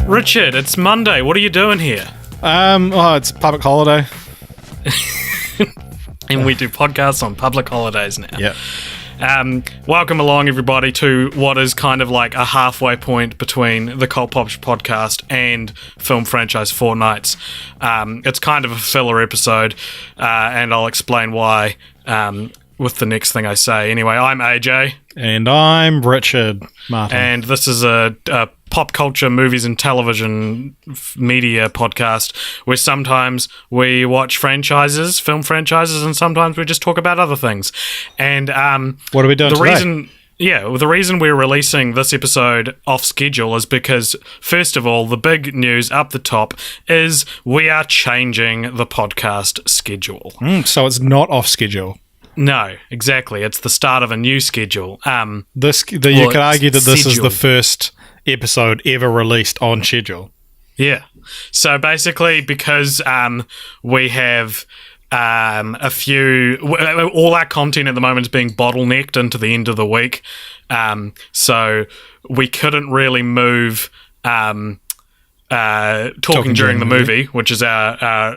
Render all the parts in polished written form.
Richard, it's Monday. What are you doing here? It's public holiday. And we do podcasts on public holidays now. Yeah. Welcome along, everybody, to what is kind of like a halfway point between the Popture podcast and Film Franchise Fortnights. It's kind of a filler episode, and I'll explain why with the next thing I say. Anyway, I'm AJ. And I'm Richard Martin. And this is a pop culture, movies and television media podcast where sometimes we watch franchises, film franchises, and sometimes we just talk about other things. And what are we doing today? The reason we're releasing this episode off schedule is because, first of all, the big news up the top is we are changing the podcast schedule. So it's not off schedule. No, exactly. It's the start of a new schedule. You could argue that this is the first episode ever released on schedule. Yeah. So basically, because we have a few... all our content at the moment is being bottlenecked into the end of the week. So we couldn't really move talking during the movie, which is our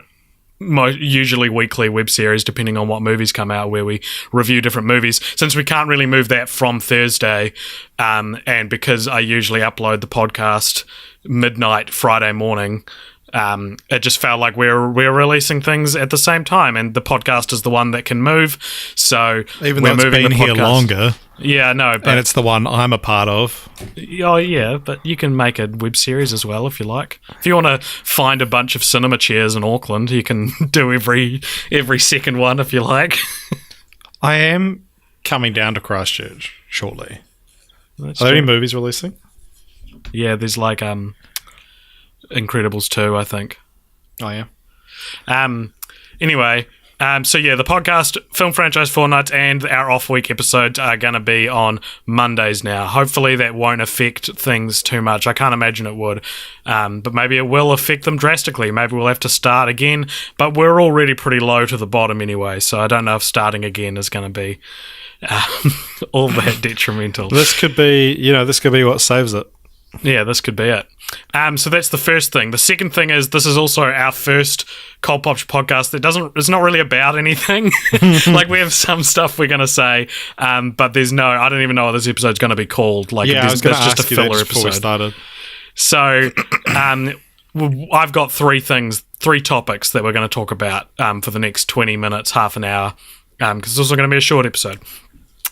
usually weekly web series, depending on what movies come out, where we review different movies. Since we can't really move that from Thursday, and because I usually upload the podcast midnight Friday morning, it just felt like we're releasing things at the same time, and the podcast is the one that can move. So even though it's been here longer, yeah, no, but, and it's the one I'm a part of. Oh yeah, but you can make a web series as well if you like. If you want to find a bunch of cinema chairs in Auckland, you can do every second one if you like. I am coming down to Christchurch shortly. Are there any movies releasing? Yeah, there's like Incredibles 2, I think. Oh, yeah. Anyway, so yeah, the podcast, Film Franchise Fortnights, and our off-week episodes are going to be on Mondays now. Hopefully that won't affect things too much. I can't imagine it would. But maybe it will affect them drastically. Maybe we'll have to start again. But we're already pretty low to the bottom anyway, so I don't know if starting again is going to be all that detrimental. This could be what saves it. Yeah, this could be it. So that's the first thing. The second thing is this is also our first Cold Popture podcast that it's not really about anything. Like, we have some stuff we're going to say, but I don't even know what this episode's going to be called. Like, yeah, it's just a filler episode. Started. So, I've got three topics that we're going to talk about for the next 20 minutes, half an hour, because it's also going to be a short episode.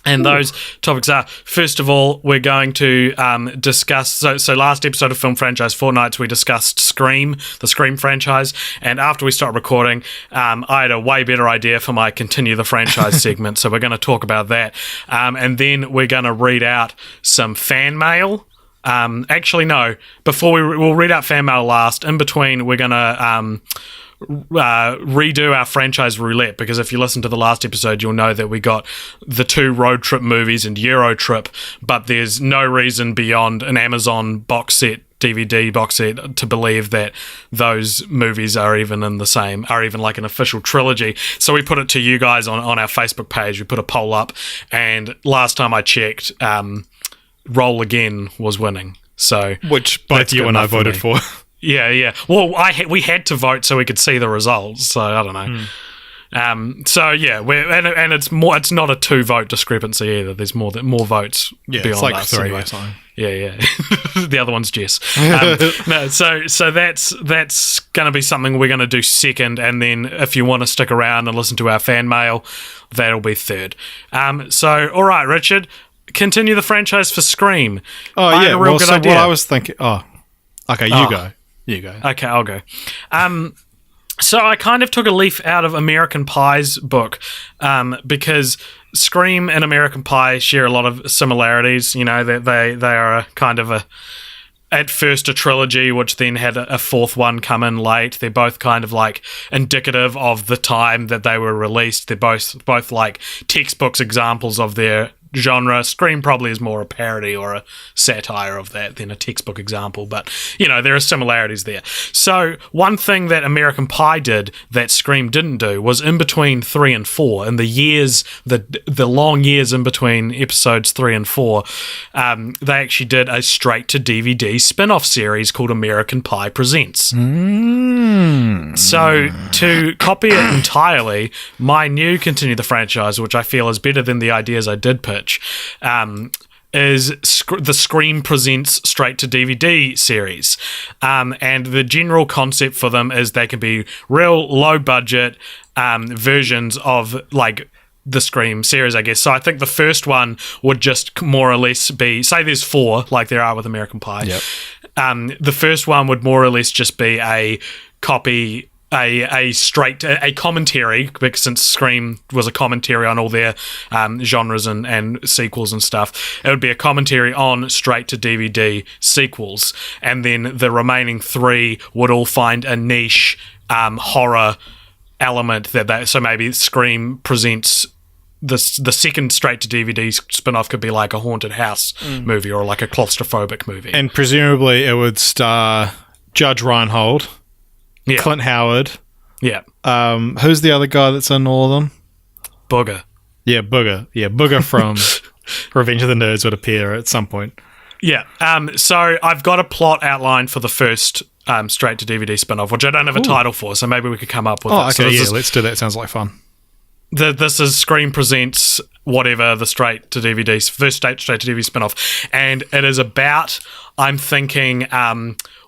And those topics are, first of all, we're going to discuss... So last episode of Film Franchise Fortnights, we discussed Scream, the Scream franchise. And after we started recording, I had a way better idea for my Continue the Franchise segment. So we're going to talk about that. And then we're going to read out some fan mail. Actually, no. We'll read out fan mail last. In between, we're going to... redo our franchise roulette, because if you listen to the last episode, you'll know that we got the 2 road trip movies and Euro Trip, but there's no reason beyond an Amazon DVD box set to believe that those movies are even like an official trilogy. So we put it to you guys on our Facebook page. We put a poll up, and last time I checked, Roll Again was winning. So which both you and I voted for. Yeah. Well, we had to vote so we could see the results. So I don't know. So yeah, and it's more. It's not a 2-vote discrepancy either. There's more votes. Yeah, beyond it's like us 3 anyway. or something. Yeah. The other one's Jess. No, so that's going to be something we're going to do second, and then if you want to stick around and listen to our fan mail, that'll be third. So all right, Richard, continue the franchise for Scream. Oh yeah, good idea. What I was thinking. Oh, okay, you go. You go. Okay, I'll go. So I kind of took a leaf out of American Pie's book, because Scream and American Pie share a lot of similarities. You know, that they are a kind of at first a trilogy, which then had a fourth one come in late. They're both kind of like indicative of the time that they were released. They're both like textbooks examples of their genre. Scream probably is more a parody or a satire of that than a textbook example, but there are similarities there. So one thing that American Pie did that Scream didn't do was in between 3 and 4, in the long years in between episodes 3 and 4, they actually did a straight to DVD spin-off series called American Pie Presents. So to copy it entirely, my new Continue the Franchise, which I feel is better than the ideas I did pitch, is the Scream Presents straight to DVD series. And the general concept for them is they can be real low budget versions of like the Scream series, I guess. So I think the first one would just more or less be, say there's 4 like there are with American Pie. Yep. The first one would more or less just be a copy, a commentary, because since Scream was a commentary on all their genres and sequels and stuff, it would be a commentary on straight to DVD sequels, and then the remaining 3 would all find a niche horror element so maybe Scream presents the second straight to DVD spin-off could be like a haunted house movie or like a claustrophobic movie, and presumably it would star Judge Reinhold, Clint Howard. Yeah. Who's the other guy that's in all of them? Booger. Yeah, Booger. Yeah, Booger from Revenge of the Nerds would appear at some point. Yeah. So I've got a plot outlined for the first straight to DVD spin-off, which I don't have a title for, so maybe we could come up with it. Okay, So let's do that. Sounds like fun. This is Scream Presents whatever the straight to DVD first straight to DVD spin-off, and it is about, I'm thinking,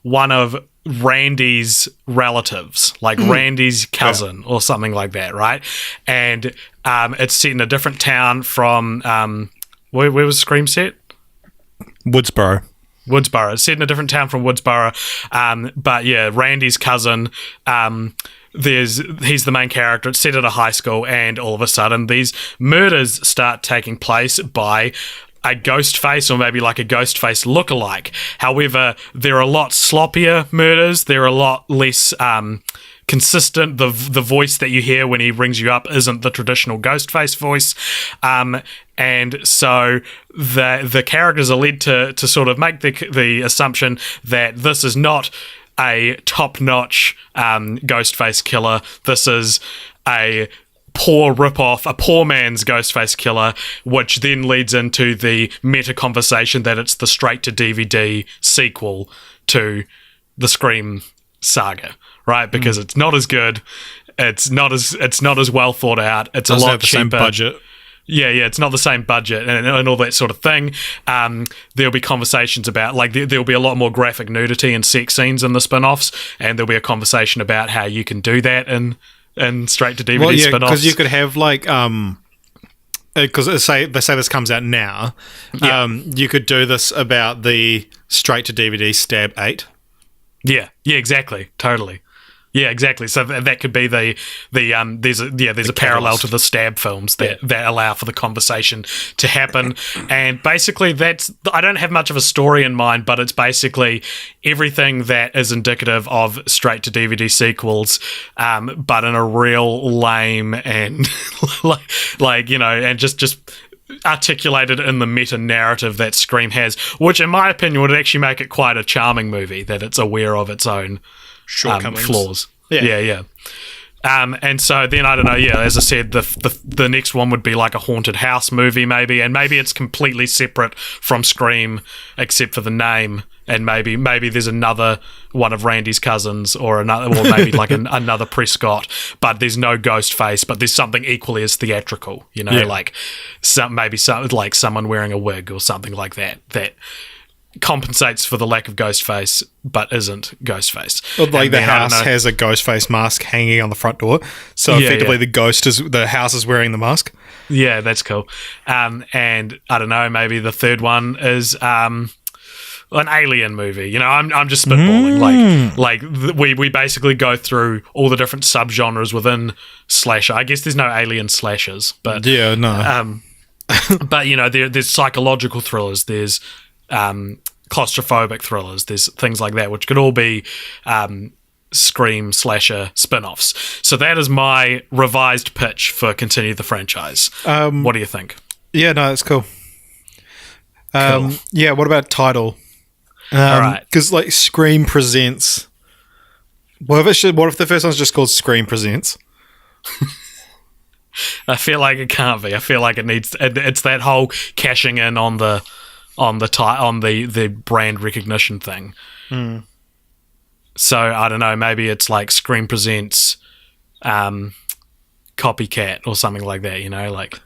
one of Randy's relatives, like Randy's cousin or something like that, right? And it's set in a different town from where was Scream set? Woodsboro. It's set in a different town from Woodsboro, but yeah, Randy's cousin. He's the main character. It's set at a high school, and all of a sudden these murders start taking place by a ghost face, or maybe like a ghost face lookalike. However, they're a lot sloppier murders. They're a lot less consistent. The voice that you hear when he rings you up isn't the traditional ghost face voice, and so the characters are led to sort of make the assumption that this is not a top-notch Ghostface killer. This is a poor rip-off, a poor man's Ghostface killer, which then leads into the meta conversation that it's the straight-to-DVD sequel to the Scream saga, right? Because it's not as good, it's not as well thought out, it's Doesn't a lot have the cheaper. same budget. Yeah, it's not the same budget and all that sort of thing. There'll be conversations about, like, there'll be a lot more graphic nudity and sex scenes in the spin-offs, and there'll be a conversation about how you can do that in straight-to-DVD spin-offs. Because you could have, like, because they say this comes out now, you could do this about the straight-to-DVD Stab 8. Yeah, exactly, totally. Yeah, exactly. So that could be there's a parallel to the Stab films that allow for the conversation to happen. And basically I don't have much of a story in mind, but it's basically everything that is indicative of straight to DVD sequels, but in a real lame and and just articulated in the meta narrative that Scream has, which in my opinion would actually make it quite a charming movie, that it's aware of its own shortcomings, flaws. Yeah. And so then, I don't know, as I said, the next one would be like a haunted house movie maybe, and maybe it's completely separate from Scream except for the name, and maybe there's another one of Randy's cousins or maybe like another Prescott, but there's no ghost face, but there's something equally as theatrical, like like someone wearing a wig or something like that compensates for the lack of Ghostface but isn't Ghostface. Like the house has a Ghostface mask hanging on the front door, so effectively the house is wearing the mask. Yeah, that's cool. And I don't know, maybe the third one is an alien movie. I'm just spitballing. We basically go through all the different subgenres within slasher. I guess there's no alien slashers, but but there's psychological thrillers, there's claustrophobic thrillers, there's things like that, which could all be Scream slasher spin-offs. So that is my revised pitch for Continue the Franchise. What do you think? Yeah, no, it's cool. Cool. Yeah, what about title? All right. Because like Scream Presents. What if the first one's just called Scream Presents? I feel like it can't be. I feel like it needs. It's that whole cashing in on the brand recognition thing. So I don't know. Maybe it's like Scream Presents, Copycat or something like that. You know, like.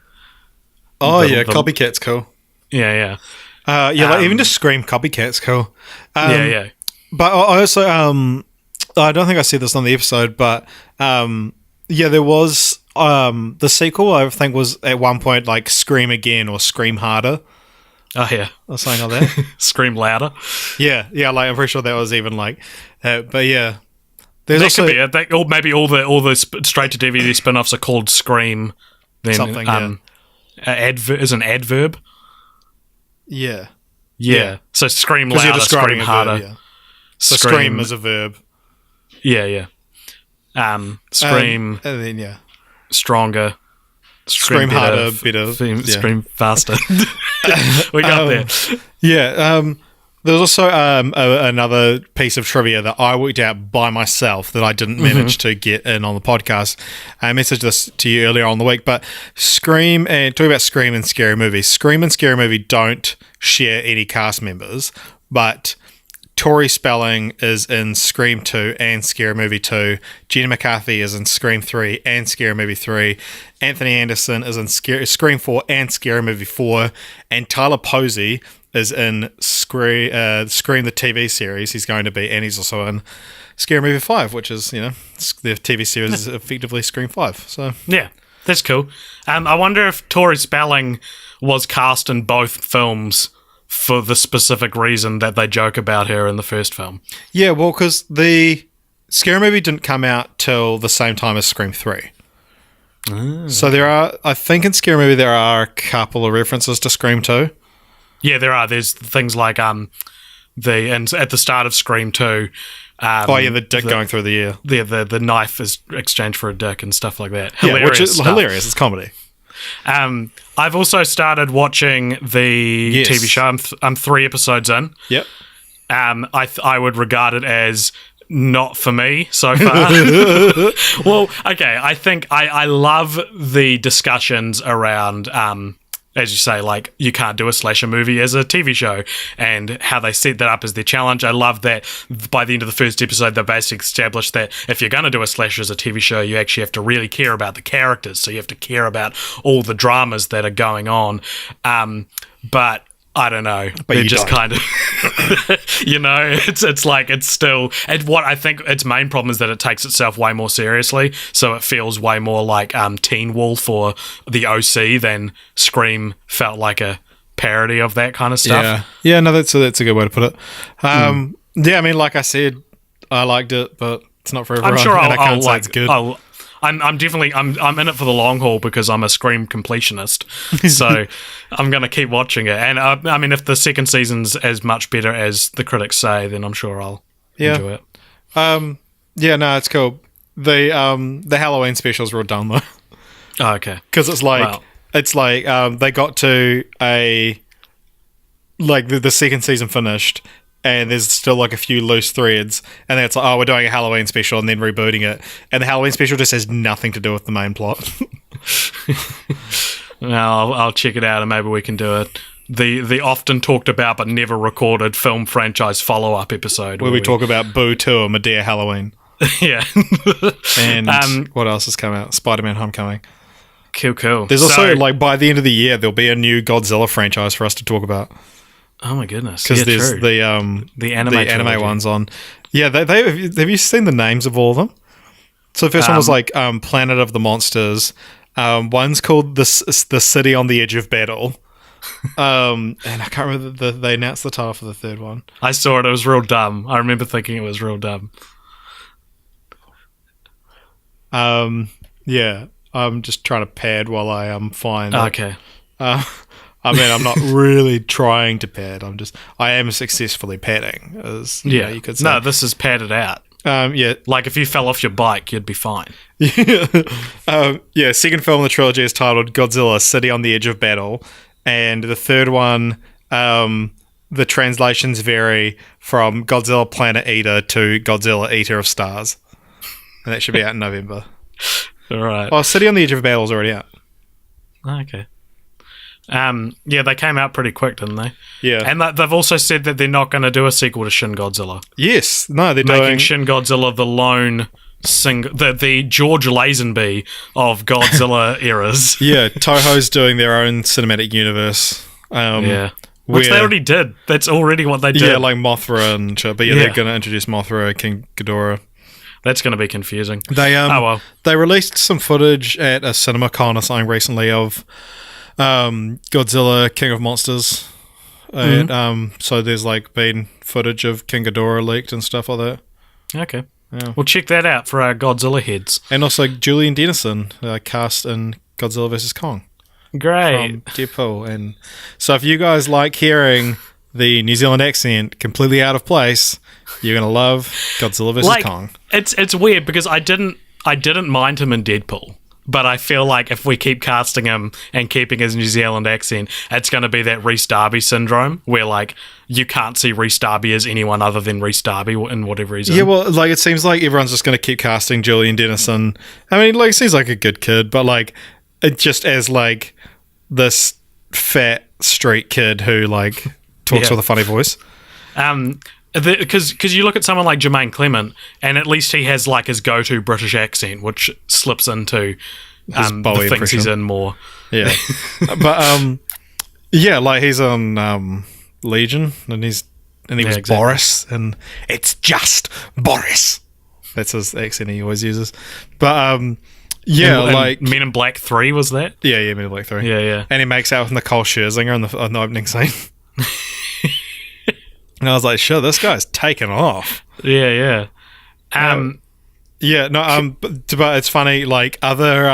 Copycat's cool. Yeah. Like even just Scream Copycat's cool. Yeah. But I also I don't think I said this on the episode, but there was the sequel. I think was at one point like Scream Again or Scream Harder. Oh yeah, or something like that. Scream Louder. Yeah. Like I'm pretty sure that was even like, but yeah. There's that also could be it. Or maybe all the straight to DVD spin-offs are called Scream. Then something. is an adverb. Yeah. So Scream Louder, Scream Harder. Verb, yeah. So Scream is a verb. Yeah. Scream. And then Stronger. Scream harder, better. Scream faster. We got there. Yeah. There was also another piece of trivia that I worked out by myself that I didn't manage to get in on the podcast. I messaged this to you earlier on the week, but talking about Scream and Scary Movie. Scream and Scary Movie don't share any cast members, but Tori Spelling is in Scream 2 and Scary Movie 2. Jenna McCarthy is in Scream 3 and Scary Movie 3. Anthony Anderson is in Scream 4 and Scary Movie 4. And Tyler Posey is in Scream the TV series. He's going to be, and he's also in Scary Movie 5, which is, the TV series is effectively Scream 5. So yeah, that's cool. I wonder if Tori Spelling was cast in both films for the specific reason that they joke about her in the first film. Yeah, well, because the Scary Movie didn't come out till the same time as Scream 3. So I think in Scary Movie there are a couple of references to Scream 2. Yeah, there are. There's things like and at the start of Scream 2. The dick going through the ear. The knife is exchanged for a dick and stuff like that. Hilarious, which is hilarious. It's comedy. I've also started watching the TV show. I'm 3 episodes in. Yep. I would regard it as not for me so far. Well, okay. I think I love the discussions around, as you say, like you can't do a slasher movie as a TV show and how they set that up as their challenge. I love that by the end of the first episode, they basically established that if you're going to do a slasher as a TV show, you actually have to really care about the characters. So you have to care about all the dramas that are going on. But I don't know. But they're just kind of, it's like it's still. And what I think its main problem is that it takes itself way more seriously, so it feels way more like Teen Wolf or the OC than Scream felt like a parody of that kind of stuff. Yeah. No, that's a good way to put it. Yeah, I mean, like I said, I liked it, but it's not for everyone. I'm sure I can't say it's good. I'm definitely I'm in it for the long haul because I'm a Scream completionist, so I'm gonna keep watching it. And I mean, if the second season's as much better as the critics say, then I'm sure I'll enjoy it. Yeah, no, it's cool. The Halloween special's real dumb though. Oh, okay, because it's like they got to the second season finished. And there's still like a few loose threads, and then it's like, we're doing a Halloween special and then rebooting it, and the Halloween special just has nothing to do with the main plot. Well, I'll check it out, and maybe we can do it. The often talked about but never recorded film franchise follow-up episode where we talk about Boo 2 or Medea Halloween. Yeah. And what else has come out? Spider-Man Homecoming. Cool. There's also by the end of the year there'll be a new Godzilla franchise for us to talk about. Oh my goodness! Because there's true. the anime ones on. Yeah, have you seen the names of all of them? So the first one was like Planet of the Monsters. One's called the City on the Edge of Battle. And I can't remember they announced the title for the third one. I saw it. It was real dumb. I remember thinking it was real dumb. Yeah, I'm just trying to pad while I find. Okay. I mean, I'm not really trying to pad. I am successfully padding, as you could say. No, this is padded out. Yeah. Like, if you fell off your bike, you'd be fine. Second film in the trilogy is titled Godzilla City on the Edge of Battle. And the third one, the translations vary from Godzilla Planet Eater to Godzilla Eater of Stars. And that should be out in November. All right. Oh, City on the Edge of Battle is already out. Okay. They came out pretty quick, didn't they? Yeah. And they've also said that they're not going to do a sequel to Shin Godzilla. Yes. No, they're making doing... Shin Godzilla the lone the George Lazenby of Godzilla eras. Yeah, Toho's doing their own cinematic universe. Which they already did. That's already what they did. Yeah, like Mothra and shit. But they're going to introduce Mothra, King Ghidorah. That's going to be confusing. They released some footage at a CinemaCon or something recently of Godzilla, King of Monsters. Mm-hmm. And, so there's been footage of King Ghidorah leaked and stuff like that. Okay. Yeah. We'll check that out for our Godzilla heads. And also Julian Dennison cast in Godzilla vs. Kong. Great. From Deadpool. And so if you guys like hearing the New Zealand accent completely out of place, you're going to love Godzilla vs. Kong. It's weird because I didn't mind him in Deadpool. But I feel like if we keep casting him and keeping his New Zealand accent, it's going to be that Rhys Darby syndrome where, you can't see Rhys Darby as anyone other than Rhys Darby in whatever reason. Yeah, well, it seems like everyone's just going to keep casting Julian Dennison. I mean, he seems like a good kid, but, it just as, this fat street kid who, talks with a funny voice. Because you look at someone like Jermaine Clement, and at least he has his go-to British accent, which slips into the things he's in more. Yeah, but he's on Legion, and he was exactly. Boris, and it's just Boris. That's his accent he always uses. But and Men in Black 3 was that? Yeah, Men in Black 3. Yeah. And he makes out with Nicole Scherzinger in the opening scene. And I was like, sure, this guy's taken off. Yeah. But it's funny, other,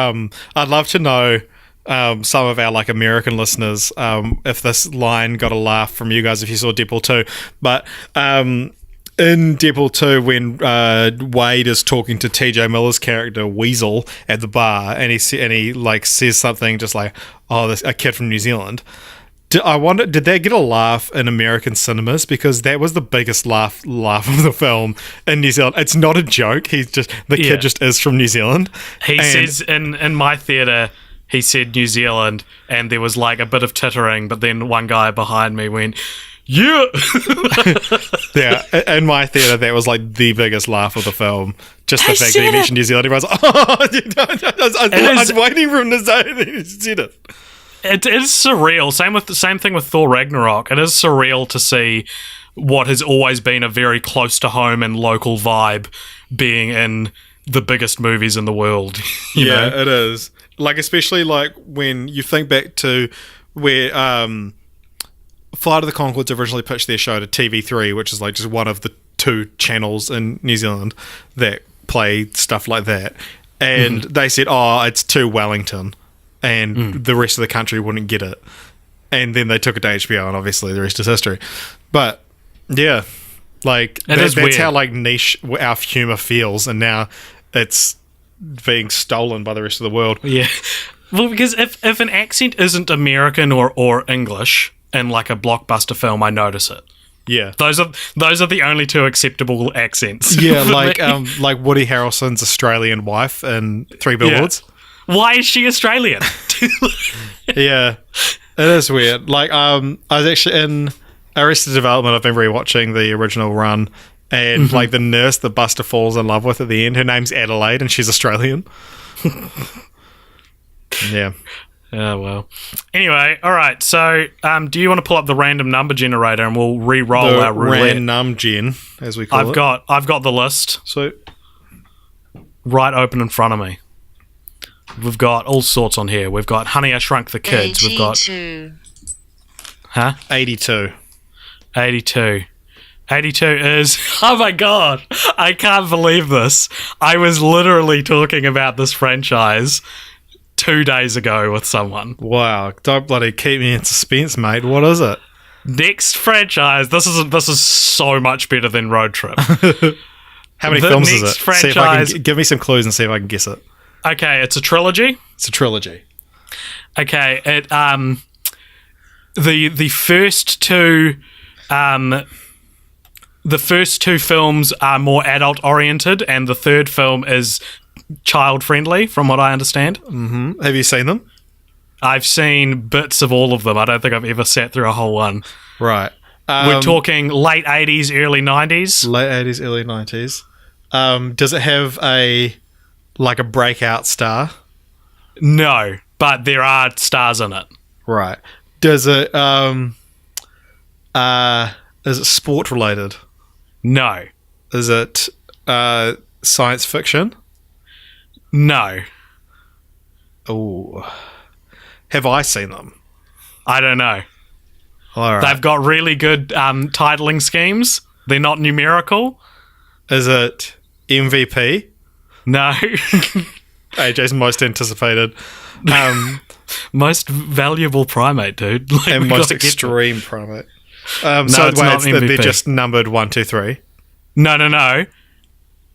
I'd love to know some of our, American listeners, if this line got a laugh from you guys if you saw Deadpool 2. But in Deadpool 2, when Wade is talking to TJ Miller's character, Weasel, at the bar, and he says something just this a kid from New Zealand. I wonder, did they get a laugh in American cinemas? Because that was the biggest laugh of the film in New Zealand. It's not a joke. Kid just is from New Zealand. He says in my theatre, he said New Zealand, and there was a bit of tittering, but then one guy behind me went, yeah. Yeah, in my theatre, that was the biggest laugh of the film. Just the fact that he mentioned New Zealand. Everyone's I was waiting for him to say it. He said it. It is surreal. Same thing with Thor Ragnarok. It is surreal to see what has always been a very close to home and local vibe being in the biggest movies in the world. You know? It is. Especially when you think back to where Flight of the Conchords originally pitched their show to TV3, which is just one of the 2 channels in New Zealand that play stuff like that. And they said, it's too Wellington. And the rest of the country wouldn't get it. And then they took it to HBO, and obviously the rest is history. But, yeah, that's weird. how, niche our humour feels, and now it's being stolen by the rest of the world. Yeah. Well, because if an accent isn't American or English in, a blockbuster film, I notice it. Yeah. Those are the only 2 acceptable accents. Yeah, like Woody Harrelson's Australian wife in 3 Billboards. Yeah. Why is she Australian? Yeah, it is weird. I was actually in Arrested Development. I've been rewatching the original run, and the nurse that Buster falls in love with at the end, her name's Adelaide, and she's Australian. Yeah. Oh, well. Anyway, all right. So, do you want to pull up the random number generator and we'll re-roll our roulette? Random gen, as we call it. I've got the list. So, right open in front of me. We've got all sorts on here. We've got Honey, I Shrunk the Kids. 82. We've got... Huh? 82. 82. 82 is... Oh my god! I can't believe this. I was literally talking about this franchise 2 days ago with someone. Wow. Don't bloody keep me in suspense, mate. What is it? Next franchise. This is so much better than Road Trip. How many The films is it? next See if I franchise- can give me some clues and see if I can guess it. Okay, it's a trilogy. It's a trilogy. Okay, the first two films are more adult oriented, and the third film is child friendly, from what I understand. Have you seen them? I've seen bits of all of them. I don't think I've ever sat through a whole one. Right. We're talking late 80s, early 90s. Late 80s, early 90s. Does it have a breakout star? No, but there are stars in it. Right. Does it is it sport related? No. Is it science fiction? No. Oh. Have I seen them? I don't know. All right. They've got really good titling schemes. They're not numerical. Is it MVP? No. AJ's most anticipated. Most valuable primate, dude. Like, And we most gotta get them. extreme primate. it's wait, not they're MVP. just numbered 1, 2, 3. No.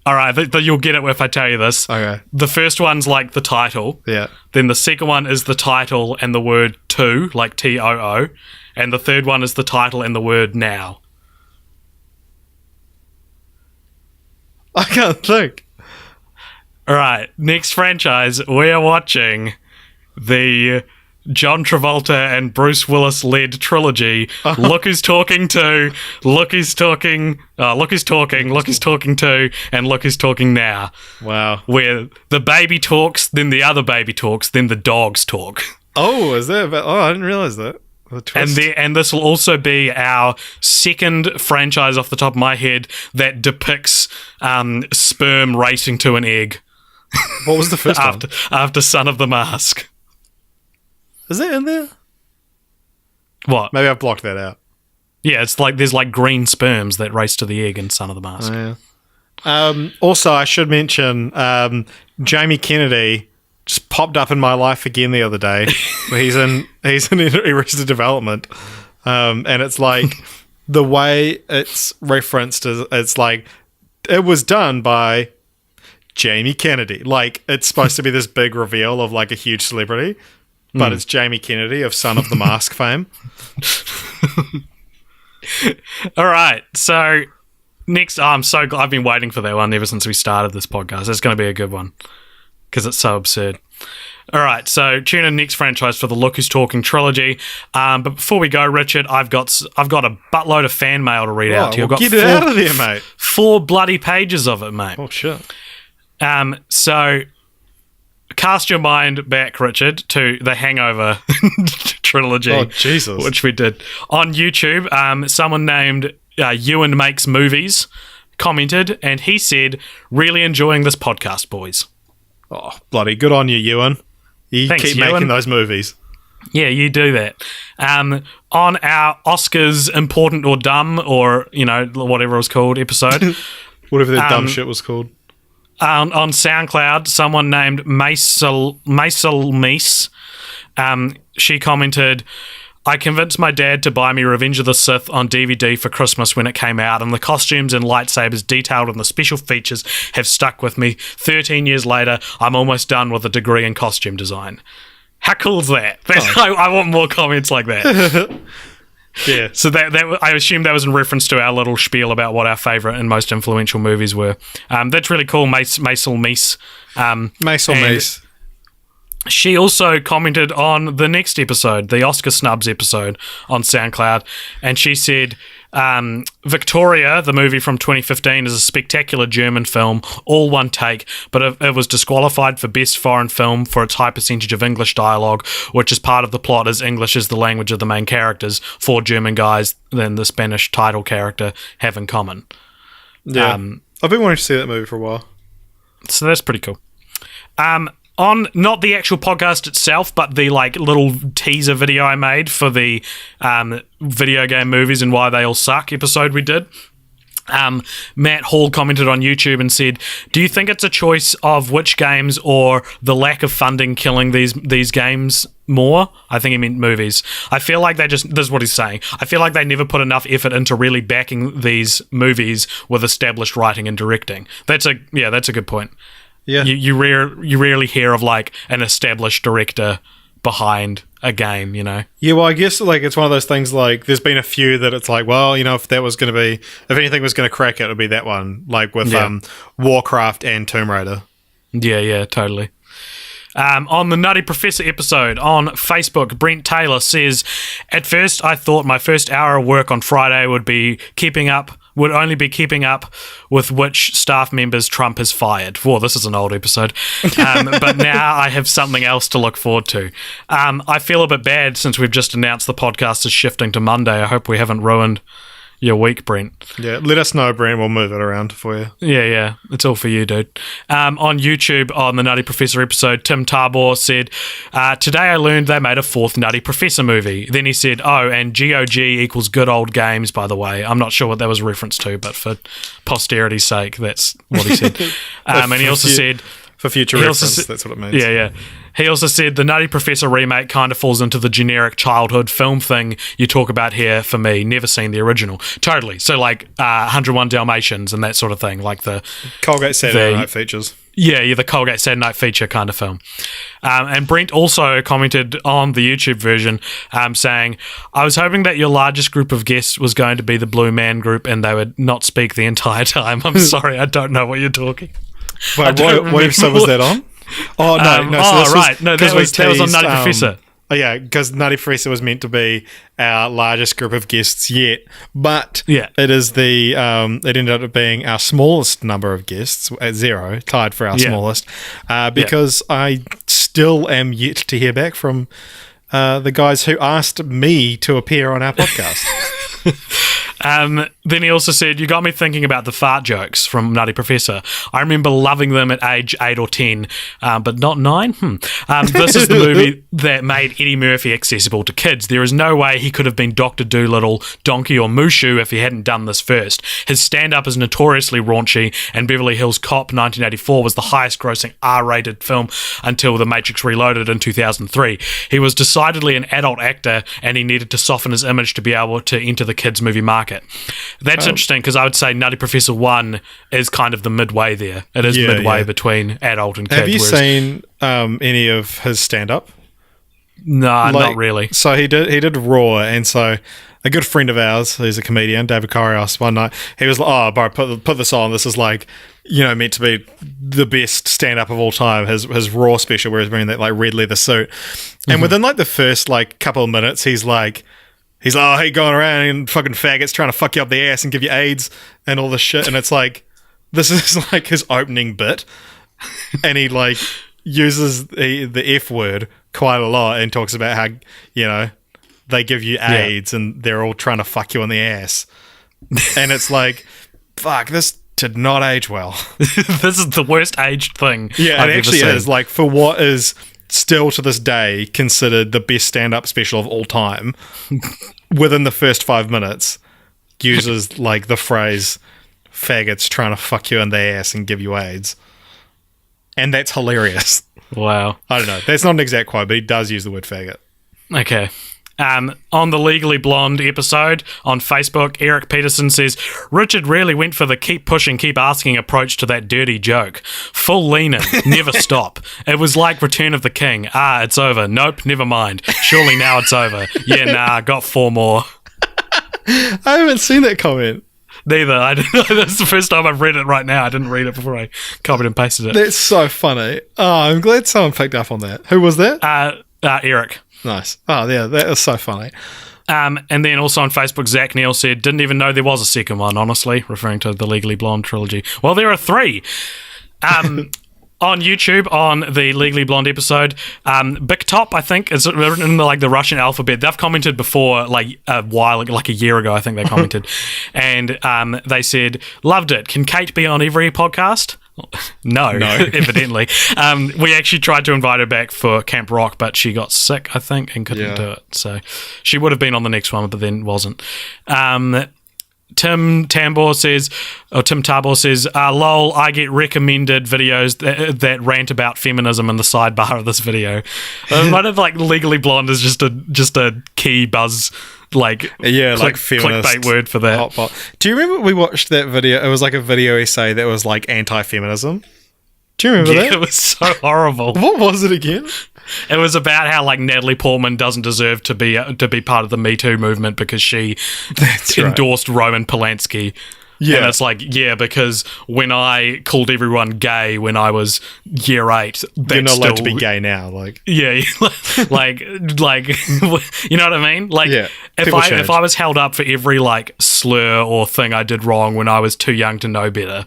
All right, you'll get it if I tell you this. Okay. The first one's like the title. Yeah. Then the second one is the title and the word to, like TOO. And the third one is the title and the word now. I can't think. All right, next franchise, we are watching the John Travolta and Bruce Willis led trilogy. Look Who's Talking To, Look Who's Talking, Look Who's Talking, Look Who's Talking To, and Look Who's Talking Now. Wow. Where the baby talks, then the other baby talks, then the dogs talk. Oh, is that? I didn't realize that. The twist. And this will also be our second franchise off the top of my head that depicts sperm racing to an egg What was the first one? after Son of the Mask. Is that in there? What? Maybe I've blocked that out. Yeah, it's like there's like green sperms that race to the egg in Son of the Mask. Oh, yeah. Also, I should mention Jamie Kennedy just popped up in my life again the other day. he's in Arrested Development, and it's like the way it's referenced is it's like it was done by Jamie Kennedy. Like it's supposed to be this big reveal of like a huge celebrity, but it's Jamie Kennedy of Son of the Mask fame. All right, so next, I'm so glad. I've been waiting for that one ever since we started this podcast. It's going to be a good one because it's so absurd. All right, so tune in next franchise for the Look Who's Talking trilogy. But before we go, Richard, I've got a buttload of fan mail to read out to you. I've got Get it out of there, mate. 4 bloody pages of it, mate. Oh shit. So cast your mind back, Richard, to the Hangover trilogy. Oh Jesus. Which we did on YouTube. Someone named Ewan Makes Movies commented, and he said, "Really enjoying this podcast, boys." Oh bloody good on you, Ewan. You Thanks, keep Ewan. making those movies. Yeah, you do that. On our Oscars important or dumb, or whatever it was called episode. Whatever that dumb shit was called. On SoundCloud, someone named Maisel Meese, she commented, "I convinced my dad to buy me Revenge of the Sith on DVD for Christmas when it came out, and the costumes and lightsabers detailed in the special features have stuck with me. 13 years later, I'm almost done with a degree in costume design." How cool is that? I want more comments like that. Yeah. So that I assume that was in reference to our little spiel about what our favourite and most influential movies were. That's really cool, Maisel Meese. Maisel Meese. She also commented on the next episode, the Oscar Snubs episode on SoundCloud, and she said, Victoria, the movie from 2015, is a spectacular German film, all one take, but it was disqualified for Best Foreign Film for its high percentage of English dialogue, which is part of the plot, as English is the language of the main characters, 4 German guys than the Spanish title character have in common. Yeah. I've been wanting to see that movie for a while. So that's pretty cool. On not the actual podcast itself, but the little teaser video I made for the video game movies and why they all suck episode we did. Matt Hall commented on YouTube and said, "Do you think it's a choice of which games or the lack of funding killing these games more. I think he meant movies. I feel like this is what he's saying. I feel like they never put enough effort into really backing these movies with established writing and directing. That's a good point. Yeah. You rarely hear of like an established director behind a game, you know? Yeah, well, I guess like it's one of those things like there's been a few that it's like, well, you know, if anything was going to crack it would be that one, like with Warcraft and Tomb Raider. Yeah, totally. On the Nutty Professor episode on Facebook, Brent Taylor says, "At first, I thought my first hour of work on Friday would only be keeping up with which staff members Trump has fired." Whoa, this is an old episode. But now I have something else to look forward to. I feel a bit bad since we've just announced the podcast is shifting to Monday. I hope we haven't ruined your week, Brent. Yeah, let us know, Brent. We'll move it around for you. Yeah. It's all for you, dude. On YouTube, on the Nutty Professor episode, Tim Tabor said, "Today I learned they made a fourth Nutty Professor movie." Then he said, "Oh, and GOG equals good old games, by the way." I'm not sure what that was a reference to, but for posterity's sake, that's what he said. And he also said... For future reference, that's what it means. Yeah. He also said, "The Nutty Professor remake kind of falls into the generic childhood film thing you talk about here for me. Never seen the original." Totally. So like 101 Dalmatians and that sort of thing. Like the... Colgate Saturday Night Features. Yeah, the Colgate Saturday Night Feature kind of film. And Brent also commented on the YouTube version saying, "I was hoping that your largest group of guests was going to be the Blue Man Group and they would not speak the entire time." I'm sorry, I don't know what you're talking. Wait, what episode was that on? Oh, no. That was on Nutty Professor. Oh, yeah, because Nutty Professor was meant to be our largest group of guests yet, but it is it ended up being our smallest number of guests at 0, tied for our smallest, because I still am yet to hear back from the guys who asked me to appear on our podcast. Then he also said, "You got me thinking about the fart jokes from Nutty Professor. I remember loving them at age 8 or 10, but not 9. This is the movie that made Eddie Murphy accessible to kids. There is no way he could have been Dr. Dolittle, Donkey, or Mushu if he hadn't done this first. His stand-up is notoriously raunchy, and Beverly Hills Cop 1984 was the highest-grossing R-rated film until The Matrix Reloaded in 2003. He was decidedly an adult actor, and he needed to soften his image to be able to enter the kids' movie market." That's interesting because I would say Nutty Professor 1 is kind of the midway there. It is midway between adult and kids. Have you seen any of his stand-up? No, not really. So he did Raw, and so a good friend of ours, who's a comedian, David Corios, one night, he was like, "Oh, bro, put this on. This is like, you know, meant to be the best stand-up of all time." His Raw special where he's wearing that like red leather suit. And within like the first like couple of minutes, he's like, "Oh, hey, going around and fucking faggots trying to fuck you up the ass and give you AIDS and all this shit." And it's like, this is like his opening bit. And he like uses the F word quite a lot and talks about how, you know, they give you AIDS and they're all trying to fuck you in the ass. And it's like, fuck, this did not age well. This is the worst aged thing. Yeah, I've it actually ever seen. is. Like, for what is still to this day considered the best stand-up special of all time, within the first 5 minutes uses like the phrase "faggots trying to fuck you in the ass and give you AIDS," and that's hilarious. Wow. I don't know, that's not an exact quote, but he does use the word faggot. Okay. On the Legally Blonde episode on Facebook, Eric Peterson says, "Richard really went for the keep pushing, keep asking approach to that dirty joke. Full lean in, never stop. It was like Return of the King. Ah, it's over. Nope, never mind. Surely now it's over. Yeah, nah, got 4 more. I haven't seen that comment. Neither. I didn't know. That's the first time I've read it right now. I didn't read it before I copied and pasted it. That's so funny. Oh, I'm glad someone picked up on that. Who was that? Eric. Nice. Oh, yeah, that was so funny. And then also on Facebook, Zach Neal said, "Didn't even know there was a second one, honestly," referring to the Legally Blonde trilogy. Well, there are 3. On YouTube, on the Legally Blonde episode, Big Top, I think, is written in like the Russian alphabet. They've commented before, like a while, like a year ago, I think they commented. And they said, "Loved it. Can Kate be on every podcast?" No, evidently. We actually tried to invite her back for Camp Rock, but she got sick, I think, and couldn't do it. So she would have been on the next one, but then wasn't. Tim Tabor says, lol, I get recommended videos that rant about feminism in the sidebar of this video. One of like Legally Blonde is just a key buzz, like like feminist clickbait word for that. Hot. Do you remember we watched that video? It was like a video essay that was like anti-feminism. Do you remember that? It was so horrible. What was it again? It was about how like Natalie Portman doesn't deserve to be part of the Me Too movement because she endorsed Roman Polanski. Yeah, and it's like, because when I called everyone gay when I was year 8, you're not allowed to be gay now. Like, like, you know what I mean? Like, if I was held up for every like slur or thing I did wrong when I was too young to know better,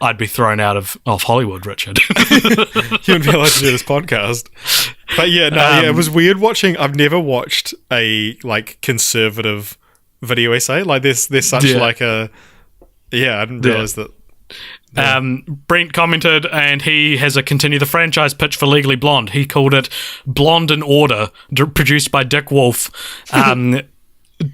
I'd be thrown out of Hollywood, Richard. You wouldn't be allowed to do this podcast. But it was weird watching. I've never watched a like conservative video essay. Like there's such like a I didn't realize that. Brent commented, and he has a continue the franchise pitch for Legally Blonde. He called it Blonde in Order, produced by Dick Wolf.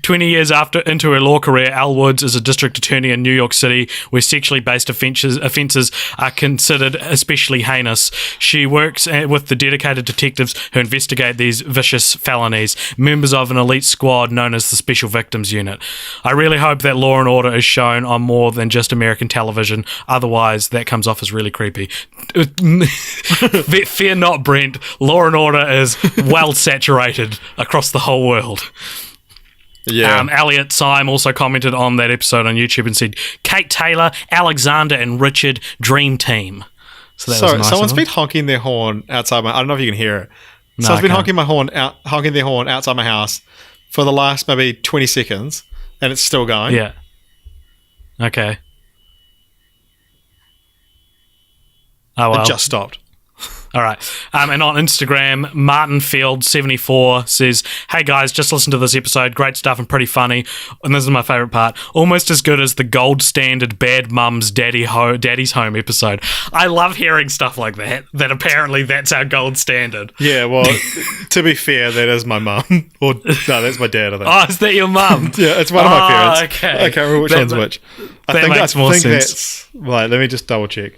20 years into her law career, Elle Woods is a district attorney in New York City where sexually based offences are considered especially heinous. She works with the dedicated detectives who investigate these vicious felonies, members of an elite squad known as the Special Victims Unit. I really hope that Law & Order is shown on more than just American television, otherwise that comes off as really creepy. Fear not, Brent. Law & Order is well saturated across the whole world. Yeah. Elliot Syme also commented on that episode on YouTube and said, Kate Taylor, Alexander, and Richard, dream team. So that was nice. Someone's been honking their horn outside I don't know if you can hear it. Someone's been honking their horn outside my house for the last maybe 20 seconds, and it's still going. Yeah. Okay. Oh, well. It just stopped. All right. And on Instagram, MartinField74 says, hey guys, just listen to this episode. Great stuff and pretty funny. And this is my favourite part. Almost as good as the gold standard Bad Mums Daddy's Home episode. I love hearing stuff like that apparently that's our gold standard. Yeah, well, to be fair, that is my mum. Or, no, that's my dad, I think. Oh, is that your mum? Yeah, it's one of my parents. Okay. I can't remember which one's which. That makes more sense. Right, let me just double check.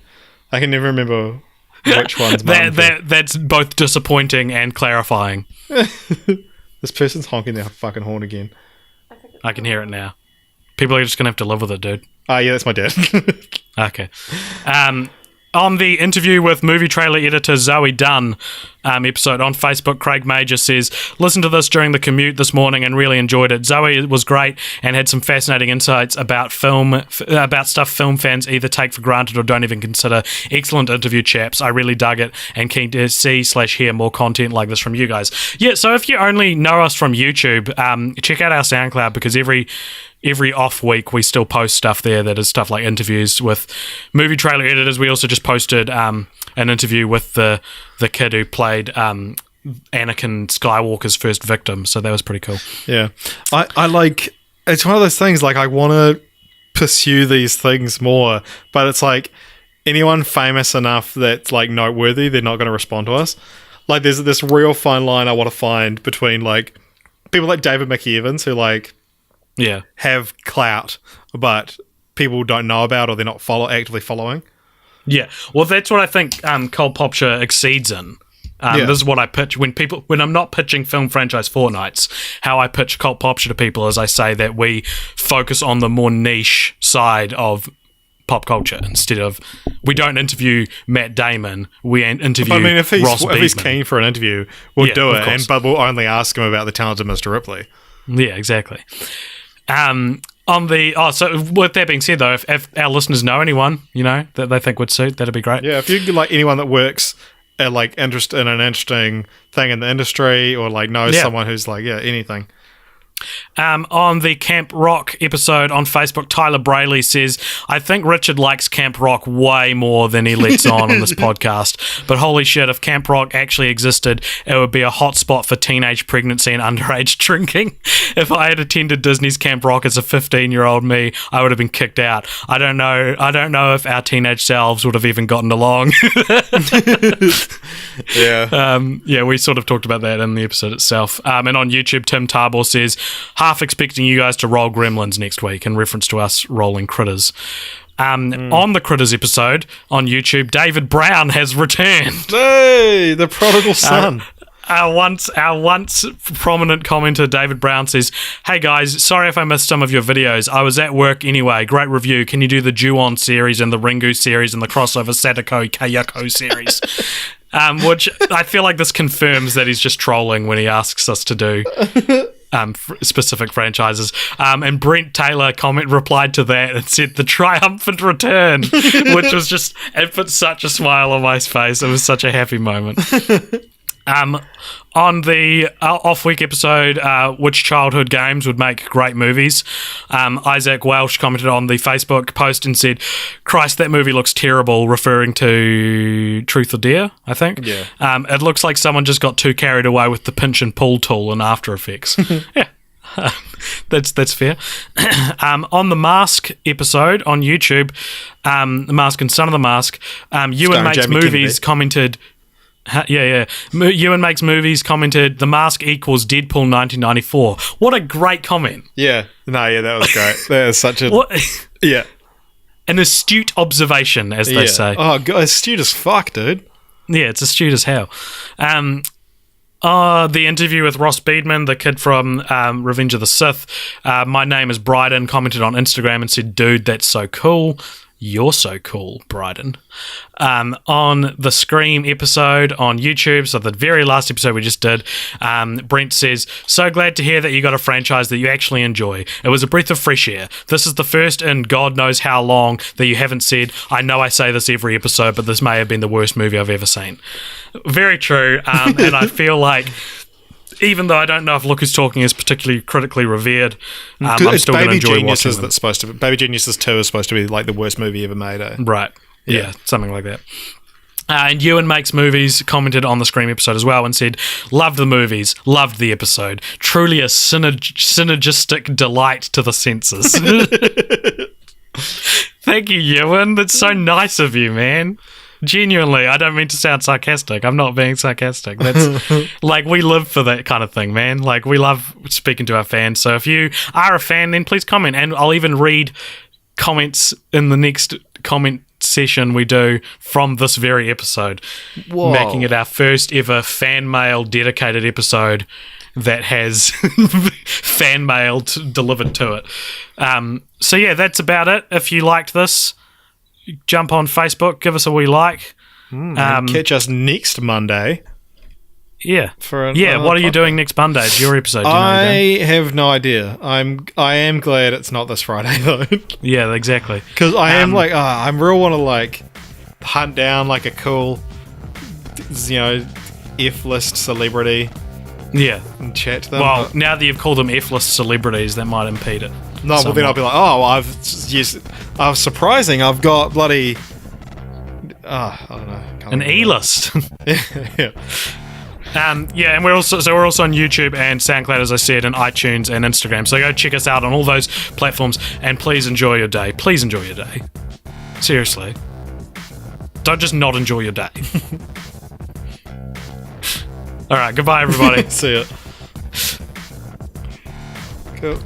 I can never remember which one's mum. That's both disappointing and clarifying. This person's honking their fucking horn again. I can hear it now. People are just going to have to live with it, dude. Yeah, that's my dad. Okay. On the interview with movie trailer editor Zoe Dunn episode on Facebook, Craig Major says, listen to this during the commute this morning and really enjoyed it. Zoe was great and had some fascinating insights about about stuff film fans either take for granted or don't even consider. Excellent interview, chaps. I really dug it and keen to see/hear more content like this from you guys. Yeah, so if you only know us from YouTube, check out our SoundCloud because every off week we still post stuff there that is stuff like interviews with movie trailer editors. We also just posted an interview with the kid who played Anakin Skywalker's first victim, so that was pretty cool. Yeah, I like, it's one of those things, like I want to pursue these things more, but it's like anyone famous enough that's like noteworthy, they're not going to respond to us. Like there's this real fine line I want to find between like people like David Mickey Evans who like have clout, but people don't know about or they're not actively following. Yeah, well, that's what I think Cold Popture exceeds in. This is what I pitch when I'm not pitching film franchise fortnights. How I pitch Cult Popture to people is I say that we focus on the more niche side of pop culture instead of, we don't interview Matt Damon, we interview Ross Beekman. If he's keen for an interview, we'll do it, but we'll only ask him about the talented Mr. Ripley. Yeah, exactly. So with that being said, though, if our listeners know anyone, that they think would suit, that'd be great. Yeah, if you like anyone that works at like interest in an interesting thing in the industry, or like knows someone who's like anything. On the Camp Rock episode on Facebook, Tyler Brayley says, I think Richard likes Camp Rock way more than he lets on this podcast. But holy shit, if Camp Rock actually existed, it would be a hot spot for teenage pregnancy and underage drinking. If I had attended Disney's Camp Rock as a 15-year-old me, I would have been kicked out. I don't know if our teenage selves would have even gotten along. Yeah. We sort of talked about that in the episode itself. And on YouTube, Tim Tabor says, half expecting you guys to roll Gremlins next week in reference to us rolling Critters. On the Critters episode on YouTube, David Brown has returned. Hey, the prodigal son. Our once prominent commenter, David Brown, says, "Hey guys, sorry if I missed some of your videos. I was at work anyway. Great review. Can you do the Ju-On series and the Ringu series and the crossover Sadako Kayako series?" Which I feel like this confirms that he's just trolling when he asks us to do specific franchises. And Brent Taylor replied to that and said, "The triumphant return," which was just, it put such a smile on my face. It was such a happy moment. On the off-week episode, which childhood games would make great movies, Isaac Welsh commented on the Facebook post and said, "Christ, that movie looks terrible," referring to Truth or Dare, I think. Yeah. It looks like someone just got too carried away with the pinch and pull tool in After Effects. Yeah. That's fair. On the Mask episode on YouTube, The Mask and Son of the Mask, Ewan Makes Jamie Movies Kennedy. commented... Yeah. Ewan Makes Movies commented, "The Mask equals Deadpool 1994." What a great comment. Yeah. No, yeah, that was great. That is such a... What Yeah. an astute observation, as they say. Oh, God, astute as fuck, dude. Yeah, it's astute as hell. The interview with Ross Beedman, the kid from Revenge of the Sith. My name is Bryden, commented on Instagram and said, "Dude, that's so cool. You're so cool, Bryden." On the Scream episode on YouTube, so the very last episode we just did, Brent says, "So glad to hear that you got a franchise that you actually enjoy. It was a breath of fresh air. This is the first in God knows how long that you haven't said, 'I know I say this every episode, but this may have been the worst movie I've ever seen.'" Very true, and I feel like, even though I don't know if Look Who's Talking is particularly critically revered, I'm still going to enjoy watching them. That's supposed to be, Baby Geniuses 2 is supposed to be like the worst movie ever made, eh? Right. Yeah, something like that. And Ewan Makes Movies commented on the Scream episode as well and said, "Loved the movies, loved the episode. Truly a synergistic delight to the senses." Thank you, Ewan. That's so nice of you, man. Genuinely, I don't mean to sound sarcastic. I'm not being sarcastic. That's like, we live for that kind of thing, man. Like, we love speaking to our fans. So if you are a fan, then please comment, and I'll even read comments in the next comment session we do from this very episode. Whoa. Making it our first ever fan mail dedicated episode that has fan mail delivered to it. So yeah, that's about it. If you liked this, jump on Facebook, give us a wee like. Catch us next Monday. Yeah. For what are you doing next Monday? It's your episode. Do you know I anything? have no idea. I am glad it's not this Friday though, Yeah, exactly. because I am like, I real want to like hunt down like a cool, F-list celebrity Yeah. and chat to them. Well, but- now that you've called them F-list celebrities, that might impede it. no, well then I'll be like, I was surprising. I've got bloody, I don't know. Can't An remember. E-list. Yeah. Yeah, and we're also on YouTube and SoundCloud, as I said, and iTunes and Instagram. So go check us out on all those platforms, and please enjoy your day. Please enjoy your day. Seriously. Don't just not enjoy your day. All right, goodbye, everybody. See ya. Cool.